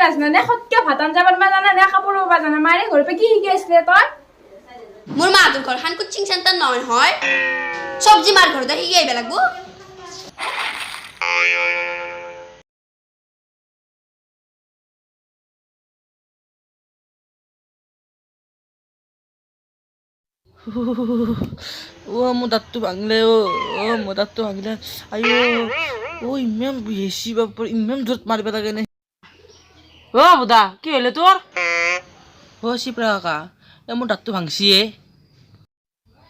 নাজানা নে সত্য ভাত আঞ্জা বনাব জানা নে কাপোৰ বব জানা মাৰে ঘৰৰ পৰা কি শিকি আছিলে তই মোৰ মাটোৰ ঘৰখন কোচিং চেণ্টাৰ নহয় হয় চব্জি মাৰ ঘৰতে শিকি আহিব লাগব মোৰ দাঁতটো ভাঙিলে মোৰ দাঁতটো ভাঙিলে আইও ইমান বেছি বাপৰে ইমান জোৰত মাৰিব লাগে নে বুদা কি হলে তোৰ চিপ্ৰা কাকা মোৰ দাঁতটো ভাঙিছিয়ে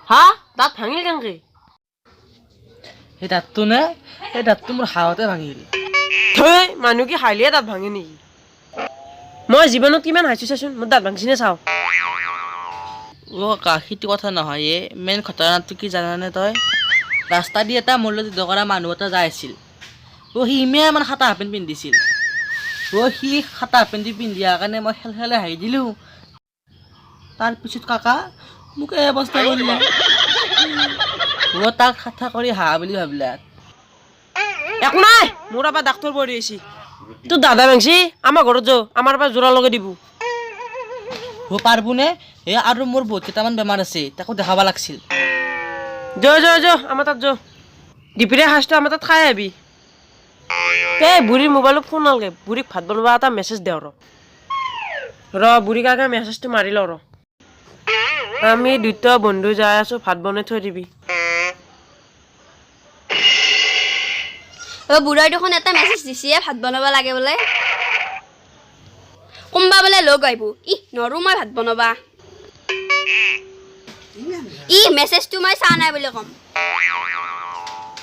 হা দাঁত ভাঙিল কেনেকে সেই দাঁতটো নে সেই দাঁতটো মোৰ হাৱতে ভাঙিল থৈ মানুহ কি খাইলিয়ে দাঁত ভাঙে নেকি মই জীৱনত কিমান হাঁহিছো চাচোন মোৰ দাঁত ভাঙিছি নে চাওঁ কাকা সেইটো কথা নহয় মেইন ঘটনাটো কি জানানে তই ৰাস্তা দি এটা মোৰ লগত কৰা মানুহ এটা যাই আছিল সি ইমান মানে খাটা হাফ পেণ্ট পিন্ধিছিল সি খাটা হাফ পেণ্ট পিন্ধিয়াৰ কাৰণে মই খেলে হাঁহি দিলোঁ তাৰপিছত কাকা মোক এই অৱস্থা কৰিলে তাক খাটা কৰি হাঁহা বুলি ভাবিলে একো নাই মোৰ আবাৰ ডাক্তৰ পৰি আছি তোৰ দাদা ভাঙছি আমাৰ ঘৰত যাও আমাৰ পৰা জোৰা লগাই দিব পাৰবোনে আৰু মোৰ বহুত কেইটামান বেমাৰ আছে তাকো দেখাব লাগিছিল যো আমাৰ তাত যো দুপৰীয়া সাজটো আমাৰ তাত খাই আহিবি বুঢ়ীৰ মোবাইলত ফোন নালাগে বুঢ়ীক ভাত বনাব এটা মেছেজ দেও ৰ বুঢ়ীক আগে মেছেজটো মাৰি লওঁ আমি দুটা বন্ধু যাই আছো ভাত বনাই থৈ দিবি বুঢ়াই দেখোন এটা মেছেজ দিছে ভাত বনাব লাগে বোলে কোনবা বোলে লগ আহিব নৰো মই ভাত বনাবা মেছেজটো মই চা নাই বুলি কম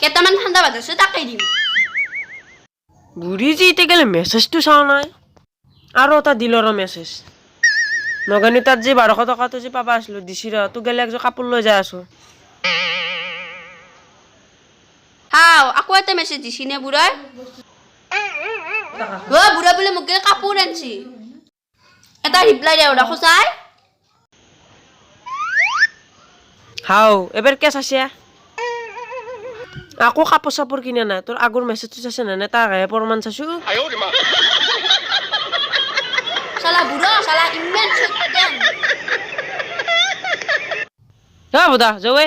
কেইটামান ঠাণ্ডা ভাত আছে তাকেই দিম বুঢ়ী যে এতিয়া গেলে মেছেজটো চাওঁ নাই আৰু এটা দিল মেছেজ নগানি তাত যে 1200 টকাটো যে পাবা আছিলো দিছি ৰ তোক গেলে একযোৰ কাপোৰ লৈ যাই আছো হাও আকৌ এটা মেছেজ দিছি নে বুঢ়াই বুঢ়া বোলে মোক কাপোৰ আনছি এটা ৰিপ্লাই দে ওৰা খোসাই হাও এবাৰ কে চাইছে আকৌ কাপোৰ চাপোৰ কিনে নাই তোৰ আগৰ মেছেজটো চাইছে না তাৰ গায়ে প্ৰমাণ চাইছো শালা বুঢ়া শালা ইমান সত্যন বুদা যাওয়ে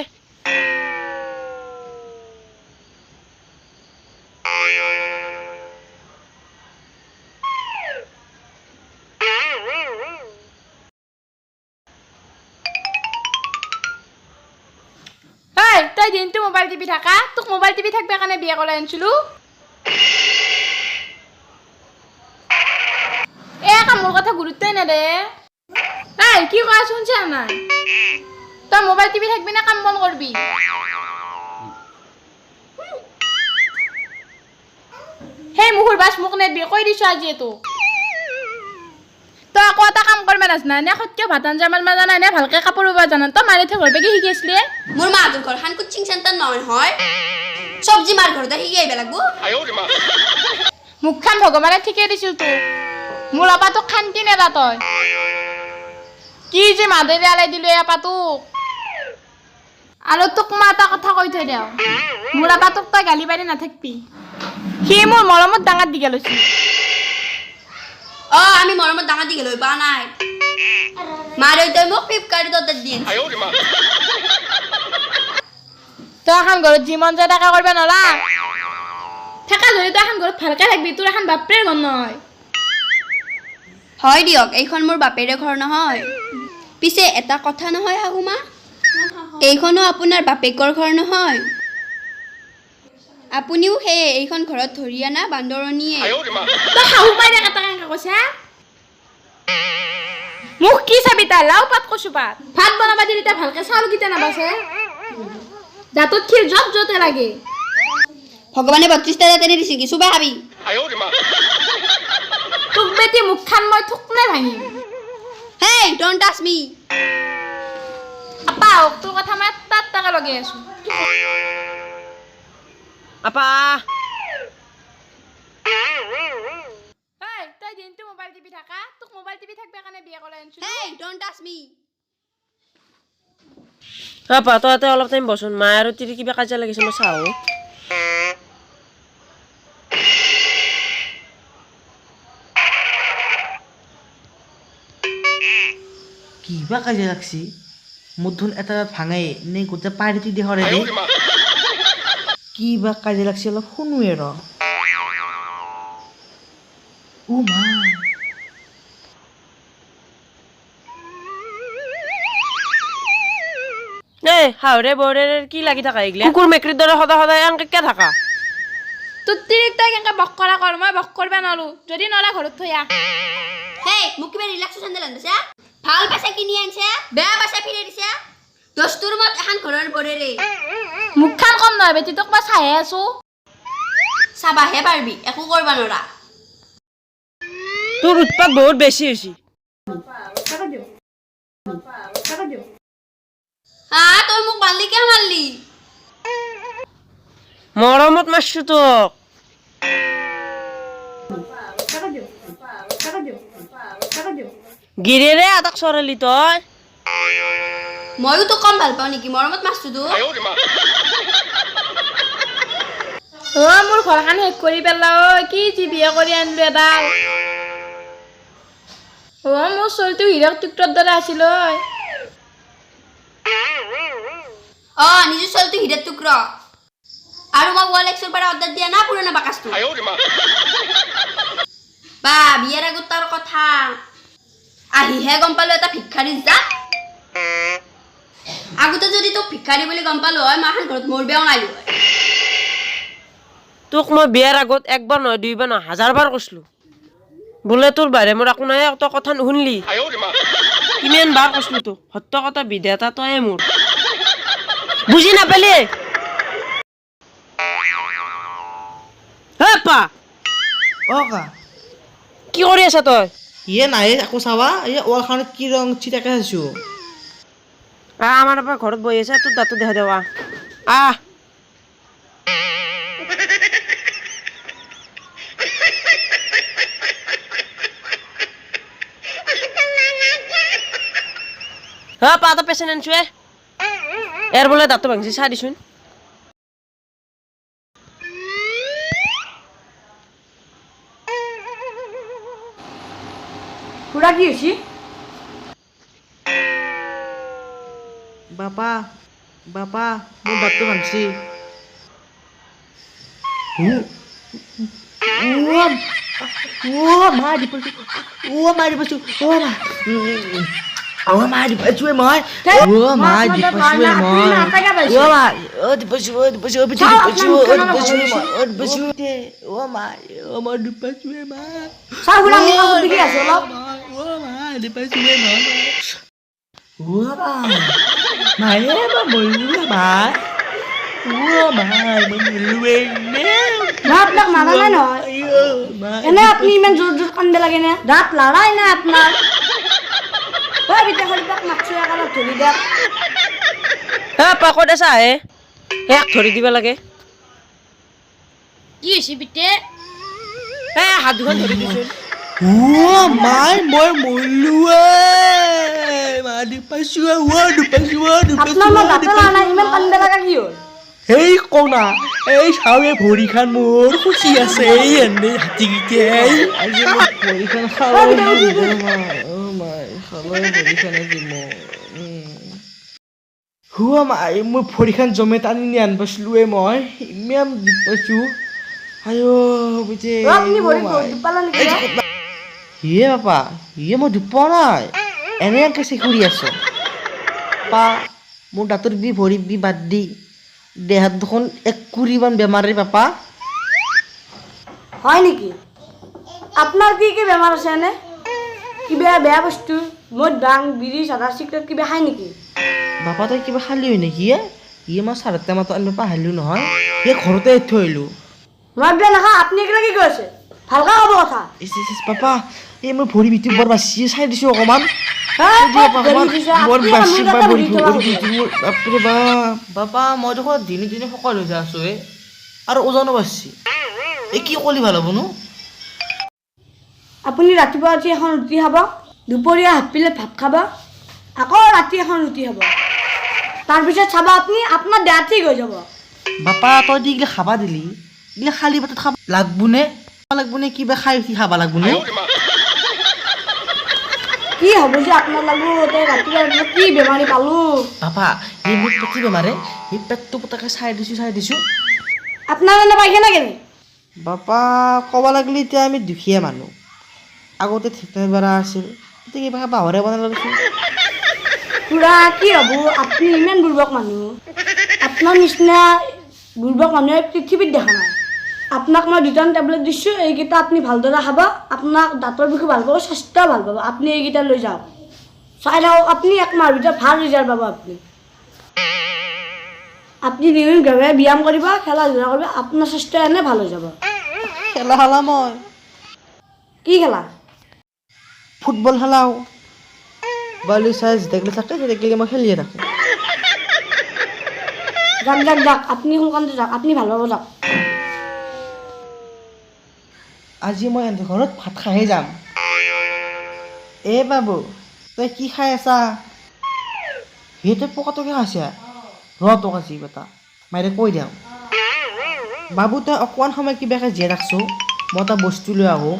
তই দিনটো মোবাইল টিপি থাকা তোক মোবাইল টিপি থাকবে কাৰণে বিয়া কৰাই আনছিলো মোৰ কথা গুৰুত্বই নেদে কি কোৱা শুনছ নাই তই মোবাইল টিপি থাকবি না কাম বন কৰবি সেই মুখৰ বাছ মোক নেদবি কৈ দিছো আজি তোক তই আকৌ এটা কাম কৰবা নাজনা নে সত্য ভাত আঞ্জা বনাব জানা নে ভালকে কাপোৰ বব জানা তই মাৰে থৈ ঘৰ পৰা কি শিকি আছিলি মোৰ মাটোৰ ঘৰখন কোচিং চেণ্টাৰ নহয় হয় চব্জি মাৰ ঘৰতে শিকি আহিব লাগব মুখখান ভগৱানে ঠিকে দিছিল তোক মোৰ আপা তোক শান্তি নেদা তই কি যে মাদেৰে আলাই দিলো আপা তোক আৰু তোক মই এটা কথা কৈ থৈ দেও মোৰ আপা তোক তই গালি পাৰি নাথাকবি সি মোৰ মৰমত ডাঙৰ দীঘল হৈছে আমি মৰমত ডাঙৰ দীঘল হৈ পোৱা নাই মা দেউতাই মোক ফ্লিপকাৰ্টত অৰ্ডাৰ দিয়ে তই এখন ঘৰত যি মন যায় তাকে কৰিব নলা থাকা যদি তই এখন ঘৰত ভালকে থাকবি তোৰ এখন বাপৰে ঘৰ নহয় হয় দিয়ক এইখন মোৰ বাপেৰে ঘৰ নহয় পিছে এটা কথা নহয় শাহুমা এইখনো আপোনাৰ বাপেকৰ ঘৰ নহয় আপুনিও সেই এইখন ঘৰত ধৰি আনা বান্দৰণীয়ে তই শাহু পাইৰে কাটা কেনেকে কৈছা মোক কি চাবি তাই লাও পাত কচু পাত ভাত বনাবা দিলি তাই ভালকে চাউল কিটা নাবাছে দাঁতত খিৰ যত যতে লাগে ভগৱানে 32টা দাঁতেৰে দিছে কি চুবাই খাবি তোক বেটি মুখখান মই থুকনে ভাঙিম হেই ডোন্ট টাচ মি আপা তোৰ কথা মই তাত টাকা লগাই আছো আপা তই দিনটো মোবাইল টিপি থাকা তোক মোবাইল টিপি থাকবে কাৰণে বিয়া কৰাই আনছো হেই ডোন্ট টাচ মি আপা তই অলপ টাইম বচোন মা আৰু তিৰি কিবা কাজিয়া লাগিছে মই চাওঁ কিবা কাজিয়া লাগছি মোৰ ধোন এটা ভাঙাই নে গোটেই পাৰ্টি দেহৰে দে কিবা কাজিয়া লাগছি অলপ শুনোৱে ৰ ও মা এই হাওৰে বৰেৰ কি লাগি থাকা এইগিলা কুকুৰ মেকুৰীৰ দৰে সদায় সদায় এনেকে কিয় থাকা তোৰ তিৰিক তই কেনেকে বক কৰা কৰ মই বক কৰিব নোৱাৰো যদি নৰা ঘৰত থৈ আহ হেই মোক কিবা ৰিলেক্সেশ্যন দিলে আনিছে ভাল পাইছে কিনি আনিছে বেয়া পাইছে ফিৰাই দিছে দস্তুৰ মত এখন ঘৰৰ বৰেৰে মুখখন কম নহয় বেটি তোক মই চাহে আছো চাবাহে পাৰিবি একো কৰিব নোৱাৰা তোৰ উৎপাত বহুত বেছি হৈছে তই মোক মাৰলি কিয় মাৰলি মৰমত মাৰছো তোক গিৰেৰে আটাক চৰালি তই ময়ো তোক কম ভাল পাওঁ নেকি মৰমত মাৰছো তো মোৰ ঘৰখন শেষ কৰি পেলা কি বিয়া কৰি আনিলো এডাল মোৰ ছোৱালীটো হীৰক টুকটাৰ দৰে আছিল নিজৰ ছোৱালীটো হীৰাৰ টুকুৰ আৰু মই ওৱালেক্সৰ পৰা অৰ্ডাৰ দিয়া না পুৰণা বাকাচটো বা বিয়াৰ আগত তাৰ কথা আহিহে গম পালো এটা ভিক্ষাৰী যা আগতে যদি তোক ভিক্ষাৰী বুলি গম পালো হয় মই এখন ঘৰত মোৰ বেয়াও নাইলো হয় তোক মই বিয়াৰ আগত একবাৰ নহয় দুইবাৰ নহয় 1000 বাৰ কৈছিলো বোলে তোৰ বাৰে মোৰ একো নাই তই কথা নুশুনলি কিমান বাৰ কৈছিলো তোক সত্য কথা বিধাতা তয়ে মোৰ বুজি নাপালি হে পা অ কা কি কৰি আছা তই ইয়ে নাই আকৌ চাবা এই ৱালখনত কি ৰং চিটাকে আছো আমাৰ পৰা ঘৰত বহি আছে তোৰ দাঁতটো দেখা দেৱা আহ পাতা পেচেণ্ট আনিছো এৰ বোলে দাঁতটো ভাঙিছে চাহ দিছোন খুৰা কি হৈছে বাপা বাপা মোৰ দাঁতটো ভাঙছি মা দি পাইছো মা দি পাইছো মা দি পাইছো মই মা দি পাইছো মই মা দি পাইছো দি পাইছো দি পাইছো দি পাইছো মা মা দি পাইছো মা চাহ খুৰা মোক কাপোৰ দেখি আছো অলপ মা দি পাইছো মা মায়ে মা মৰিলো মা মা মৰিলোৱে মই আপোনাক মাৰা নাই নহয় এনে আপুনি ইমান জোৰ জোৰ কান্দিব লাগে নে দাঁত লৰাই নাই আপোনাৰ পাকত আছা হে এক ধৰি দিব লাগে কি হৈছে পিতে হাত দুখন ধৰি দিছো মাই মই মৰিলো মা দি পাইছো এই কওনা এই চাৱে ভৰিখন মোৰ খুচি আছে এই এনে হাতীকেইটাই আজি মোৰ ভৰিখন খাব মাই মোৰ ভৰিখন জমে টানি নি আন পাইছিলো মই ইমান দুখ পাইছো ইয়ে বাপা ইয়ে মই দুখ পোৱা নাই এনেকে চেকুৰি আছো পা মোৰ দাঁতৰ বি ভৰি বি বাদ দি দেহাত দেখোন একুৰিমান বেমাৰে পাপা হয় নেকি আপনার কি কি বেমার আছে এনে কিবা বেয়া বস্তু মদ ভাং বিড়ি চাদা চিগারেট কিবা খাই নেকি বাপা তই কিবা খালি হয় নেকি ইয়ে মই চাৰটা মাতো আনিব পাহৰিলো নহয় ইয়ে ঘৰতে থৈ আহিলো মই বেয়া নাখা আপনি এগুলা কি কৰিছে ভালকা হ'ব কথা পাপা এই মই ভৰি ভিতৰত বৰ বাচি চাই দিছো অকমান বাপা মই দেখোন দিনে দিনে সকলো হৈ আছো আৰু ওজনো বাঢ়ছি এই কি কলি ভাল হ'ব নো আপুনি ৰাতিপুৱা উঠি এখন ৰুটি খাব দুপৰীয়া হাফ প্লেট ভাত খাব আকৌ ৰাতি এখন ৰুটি খাব তাৰপিছত চাব আপুনি আপোনাৰ দেহা ঠিক হৈ যাব বাপা তই দি এইগিলা খাবা দিলি এইগিলা খালী পেটত খাব লাগবো নে কিবা খাই উঠি খাবা লাগবো নে কি হ'ব যে আপোনাৰ লগত ৰাতিপুৱা কি বেমাৰী পালো বাবা এই মোক পেটী বেমাৰে এই পেটটো পতাকে চাই দিছোঁ আপোনাৰ এনে পাইখানা কেনে বাপা ক'ব লাগিলে এতিয়া আমি দুখীয়া মানুহ আগতে ঠিকনা বেৰা আছিল এতিয়া কিবাকে বাহৰে বনাই লৈছোঁ খুৰা কি হ'ব আপুনি ইমান দুৰ্বল মানুহ আপোনাৰ নিচিনা দুৰ্বল মানুহে পৃথিৱীত দেখা নাই আপোনাক মই দুটামান টেবলেট দিছোঁ এইকেইটা আপুনি ভালদৰে খাব আপোনাক দাঁতৰ বিষয়ে ভাল পাব স্বাস্থ্য ভাল পাব আপুনি এইকেইটা লৈ যাওক চাই থাকক আপুনি এক মাহৰ ভিতৰত ভাল ৰিজাল্ট পাব আপুনি নিয়মিতভাৱে ব্যায়াম কৰিব খেলা ধূলা কৰিব আপোনাৰ স্বাস্থ্য এনে ভাল হৈ যাব খেলা মই কি খেলা ফুটবল খেলাও বালি চাইজ দেখিলে থাকে দেখিলে মই খেলিয়ে থাকোঁ যাক আপুনি সোনকালে যাওক আপুনি ভাল পাব যাওক আজি মই এহেঁতৰ ঘৰত ভাত খাইহে যাম এ বাবু তই কি খাই আছা সিহঁতে পকাটোকে খাইছে ৰ তোক আজি বেটা মাইৰে কৈ দিওঁ বাবু তই অকণমান সময় কিবাকে জীয়াই ৰাখছোঁ মই এটা বস্তু লৈ আহোঁ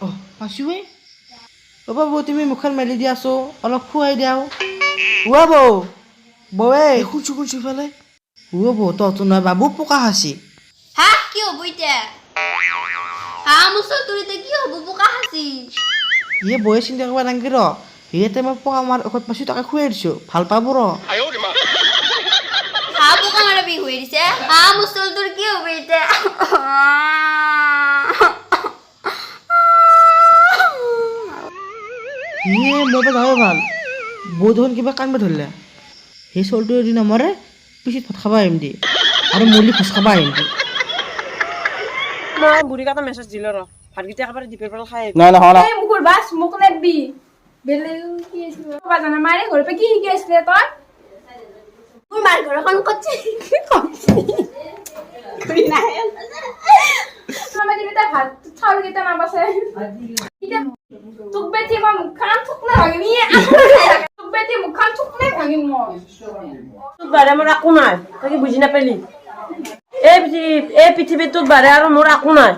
অঁ পাইছোঁৱেই অ' বাবু তুমি মুখখন মেলি দিয়াছোঁ অলপ খুৱাই দিওঁ বৌৱে শুনছোঁ ইফালে বৌ তহঁতো নহয় বাবু পকা খাইছি হা কি হ'ব এতিয়া মোৰ তোৰ এতিয়া কি হ'ব বোকা খাচি ইয়ে বৌয়ে চিন্তা কৰিব নালাগে ৰ সিহঁতে মই পকা মাৰ ঔষধ পাইছোঁ তাকে খুৱাই দিছোঁ ভাল পাব ৰ বোকা মাৰা বিষ হৈ দিছে মোৰ তোৰ কি হ'ব এতিয়া ইয়ে মোৰ পৰা যাবে ভাল বৌ দেখোন কিবা কান্দিব ধৰিলে সেই চলটো যদি নমৰে পিছত ভাত খাব আহিম দি আৰু মলি ভোজ খাব আহিম দি মই বুঢ়ীক এটা মেছেজ দিলোঁ ৰ ভাতকেইটা একেবাৰে ডিপেৰ পৰা খাই এই মুখৰ বাছ মোক নেদবি বেলেগ কি আছিল জানা মাৰে ঘৰৰ পৰা কি শিকি আছিলে তই মোৰ মাৰ ঘৰখন কচ্ছি ভাত চাউল কেইটা নাবাছে তোক বেটি মই মুখখন থুকলে ভাঙিমি তোক বেটি মুখখন থুকলে ভাঙিম মই তোৰ বাৰে মোৰ একো নাই তই কি বুজি নাপালি এই পৃথিৱীত তোৰ বাৰে আৰু মোৰ একো নাই